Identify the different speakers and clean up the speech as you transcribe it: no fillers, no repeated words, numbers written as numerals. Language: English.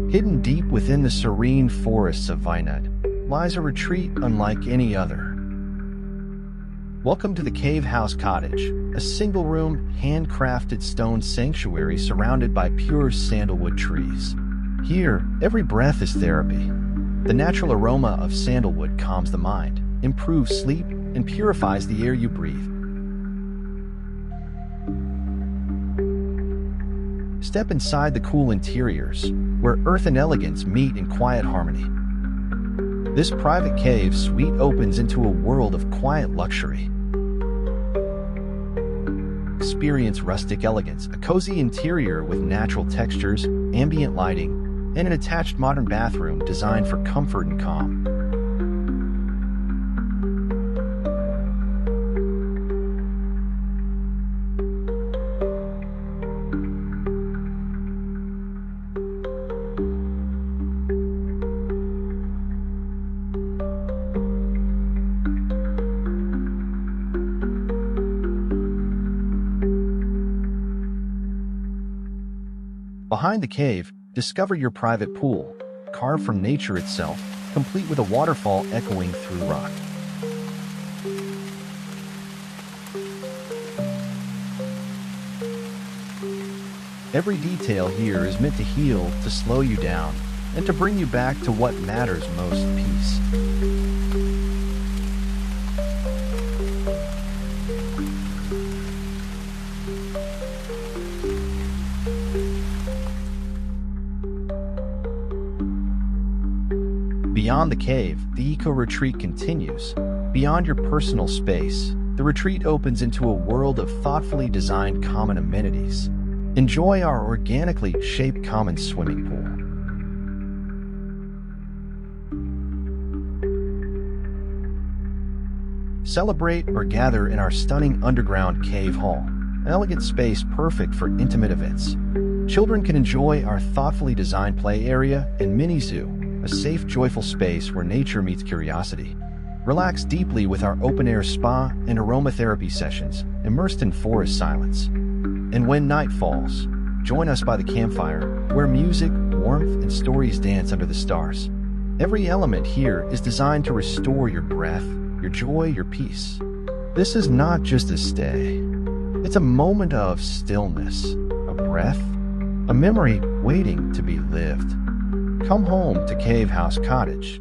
Speaker 1: Hidden deep within the serene forests of Wayanad lies a retreat unlike any other. Welcome to the Cave House Cottage, a single-room, handcrafted stone sanctuary surrounded by pure sandalwood trees. Here, every breath is therapy. The natural aroma of sandalwood calms the mind, improves sleep, and purifies the air you breathe. Step inside the cool interiors, where earth and elegance meet in quiet harmony. This private cave suite opens into a world of quiet luxury. Experience rustic elegance, a cozy interior with natural textures, ambient lighting, and an attached modern bathroom designed for comfort and calm. Behind the cave, discover your private pool, carved from nature itself, complete with a waterfall echoing through rock. Every detail here is meant to heal, to slow you down, and to bring you back to what matters most: peace. Beyond the cave, the eco-retreat continues. Beyond your personal space, the retreat opens into a world of thoughtfully designed common amenities. Enjoy our organically shaped common swimming pool. Celebrate or gather in our stunning underground cave hall, an elegant space perfect for intimate events. Children can enjoy our thoughtfully designed play area and mini zoo, a safe, joyful space where nature meets curiosity. Relax deeply with our open-air spa and aromatherapy sessions, immersed in forest silence. And when night falls, join us by the campfire, where music, warmth, and stories dance under the stars. Every element here is designed to restore your breath, your joy, your peace. This is not just a stay. It's a moment of stillness, a breath, a memory waiting to be lived. Come home to Cave House Cottage.